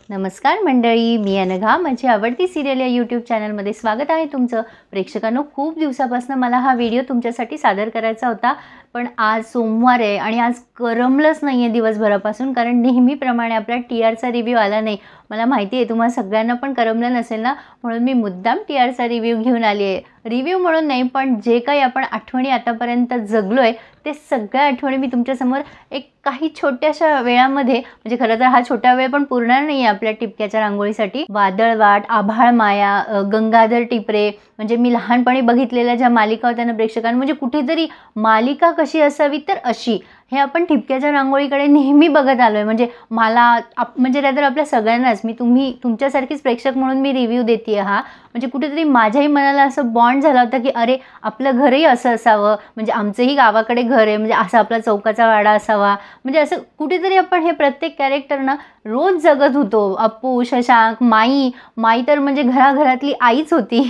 नमस्कार मंडळी, मी अनघा. माझी आवडती सिरियल या यूट्यूब चॅनलमध्ये स्वागत आहे तुमचं. प्रेक्षकांनो, खूप दिवसापासून मला हा व्हिडिओ तुमच्यासाठी सादर करायचा होता, पण आज सोमवार आहे आणि आज करमलंच नाही आहे दिवसभरापासून, कारण नेहमीप्रमाणे आपला TRचा रिव्ह्यू आला नाही. मला माहिती आहे तुम्हा सगळ्यांना पण करमलं नसेल ना, म्हणून मी मुद्दाम TRचा रिव्ह्यू घेऊन आली आहे. रिव्ह्यू म्हणून नाही, पण जे काही आपण आठवणी आतापर्यंत जगलो आहे ते सगळ्या आठवणी मी तुमच्यासमोर एक काही छोट्याशा वेळामध्ये, म्हणजे खरं तर हा छोटा वेळ पण पुरणार नाही आहे आपल्या टिपक्याच्या रांगोळीसाठी. वादळवाट, आभाळ माया, गंगाधर टिपरे, म्हणजे मी लहानपणी बघितलेल्या ज्या मालिका होत्या ना प्रेक्षकांना, म्हणजे कुठेतरी मालिका कशी असावी तर अशी, हे आपण ठिपक्याच्या रांगोळीकडे नेहमी बघत आलो आहे. म्हणजे मला म्हणजे रादर आपल्या सगळ्यांनाच, तुमच्यासारखीच प्रेक्षक म्हणून मी रिव्ह्यू देते हा. म्हणजे कुठेतरी माझ्याही मनाला असं बॉन्ड झाला होता की अरे, आपलं घरही असं असावं, म्हणजे आमचंही गावाकडे घर आहे, म्हणजे असा आपला चौकाचा वाडा असावा. म्हणजे असं कुठेतरी आपण हे प्रत्येक कॅरेक्टर ना रोज जगत होतो. अप्पू, शशांक, माई तर म्हणजे घराघरातली आईच होती.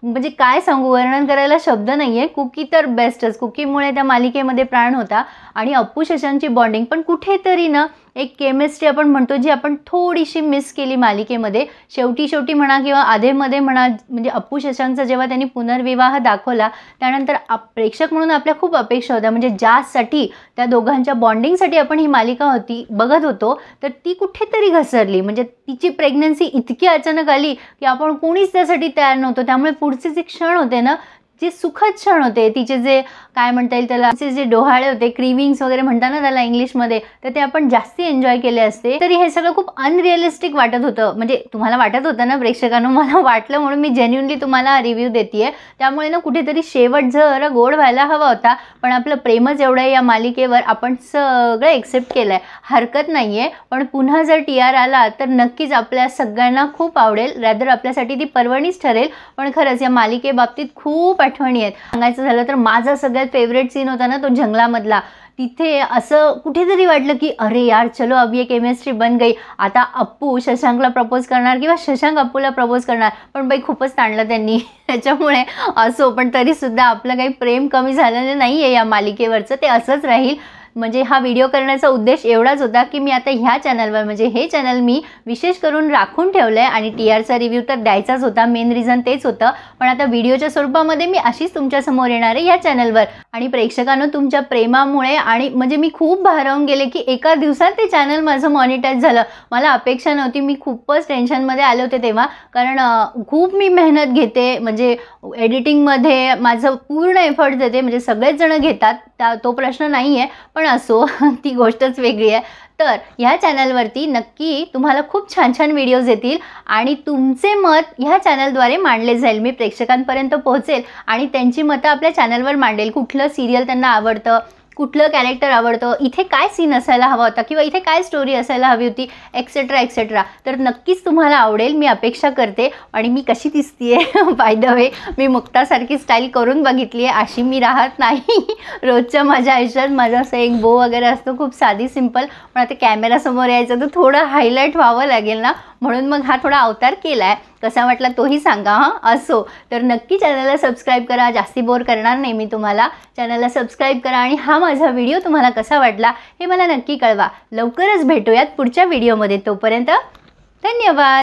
म्हणजे काय सांगू, वर्णन करायला शब्द नाही आहे. कुकी तर बेस्टच. कुकीमुळे त्या मालिकेमध्ये प्राण होता. आणि अप्पू शशांकची बॉन्डिंग पण कुठेतरी ना एक केमिस्ट्री आपण म्हणतो, जी आपण थोडीशी मिस केली मालिकेमध्ये. शेवटी म्हणा किंवा आधेमध्ये म्हणा, म्हणजे अप्पू शशांकचा जेव्हा त्यांनी पुनर्विवाह दाखवला त्यानंतर प्रेक्षक म्हणून आपल्या खूप अपेक्षा होत्या. म्हणजे ज्यासाठी त्या दोघांच्या बॉन्डिंगसाठी आपण ही मालिका बघत होतो, तर ती कुठेतरी घसरली. म्हणजे तिची प्रेग्नन्सी इतकी अचानक आली की आपण कोणीच त्यासाठी तयार नव्हतो. त्यामुळे पुढचे जे क्षण होते ना, जे सुखद क्षण होते, तिचे जे काय म्हणता येईल त्याला, जे डोहाळे होते, क्रीविंग्स वगैरे म्हणतात ना त्याला इंग्लिशमध्ये, तर ते आपण जास्ती एन्जॉय केले असते. तरी हे सगळं खूप अनरिअलिस्टिक वाटत होतं. म्हणजे तुम्हाला वाटत होतं ना प्रेक्षकांनो, मला वाटलं म्हणून मी जेन्युइनली तुम्हाला रिव्ह्यू देते. त्यामुळे ना कुठेतरी शेवट जरा गोड व्हायला हवा होता, पण आपलं प्रेमच एवढं आहे या मालिकेवर, आपण सगळं एक्सेप्ट केलं आहे, हरकत नाही आहे. पण पुन्हा जर TR आला तर नक्कीच आपल्या सगळ्यांना खूप आवडेल. रॅदर आपल्यासाठी ती पर्वणीच ठरेल. पण खरंच या मालिकेबाबतीत खूप आठवणी आहेत. सांगायचं झालं तर माझा सगळ्यात फेवरेट सीन होता ना तो जंगलामधला. तिथे असं कुठेतरी वाटलं की अरे यार, चलो अब ये केमिस्ट्री बन गई. आता अप्पू शशांकला प्रपोज करणार किंवा शशांक अप्पूला प्रपोज करणार, पण बाई खूपच ताणलं त्यांनी. त्याच्यामुळे असो, पण तरीसुद्धा आपलं काही प्रेम कमी झालेलं नाही आहे या मालिकेवरचं, ते असंच राहील. म्हणजे हा व्हिडिओ करण्याचा उद्देश एवढाच होता की मी आता ह्या चॅनलवर, म्हणजे हे चॅनल मी विशेष करून राखून ठेवलं आहे आणि TRचा रिव्ह्यू तर द्यायचाच होता, मेन रिझन तेच होतं. पण आता व्हिडिओच्या स्वरूपामध्ये मी अशीच तुमच्यासमोर येणार आहे या चॅनलवर. आणि प्रेक्षकांनो, तुमच्या प्रेमामुळे आणि म्हणजे मी खूप भारावून गेले की एका दिवसात ते चॅनल माझं मॉनिटाईज झालं. मला अपेक्षा नव्हती. मी खूपच टेन्शनमध्ये आले होते तेव्हा, कारण खूप मी मेहनत घेते, म्हणजे एडिटिंगमध्ये माझं पूर्ण एफर्ट्स देते. म्हणजे सगळेच जण घेतात, तो प्रश्न नाही आहे, पण असो, ती गोष्टच वेगळी आहे. तर ह्या चॅनलवरती नक्की तुम्हाला खूप छान छान व्हिडिओज येतील आणि तुमचे मत ह्या चॅनलद्वारे मांडले जाईल. मी प्रेक्षकांपर्यंत पोहोचेल आणि त्यांची मतं आपल्या चॅनलवर मांडेल. कुठलं सिरियल त्यांना आवडतं, कुठलं कॅरेक्टर आवडतं, इथे काय सीन असायला हवा होता किंवा इथे काय स्टोरी असायला हवी होती, एक्सेट्रा एक्सेट्रा. तर नक्कीच तुम्हाला आवडेल, मी अपेक्षा करते. आणि मी कशी दिसते बाय द वे, मी मुक्तासारखी स्टाईल करून बघितली आहे. अशी मी राहत नाही रोजच्या माझ्या आयुष्यात. माझं असं एक बो वगैरे असतो, खूप साधी सिंपल. पण आता कॅमेरासमोर यायचं तर थोडं हायलाईट व्हावं लागेल ना, म्हणून मग हा थोडा अवतार केला आहे. कसा वाटला तोही सांगा. असो, तर नक्की चॅनलला सबस्क्राईब करा. जास्ती बोर करणार नाही मी तुम्हाला. चॅनलला सबस्क्राईब करा आणि हा माझा व्हिडिओ तुम्हाला कसा वाटला हे मला नक्की कळवा. लवकरच भेटूयात पुढच्या व्हिडिओमध्ये. तोपर्यंत धन्यवाद.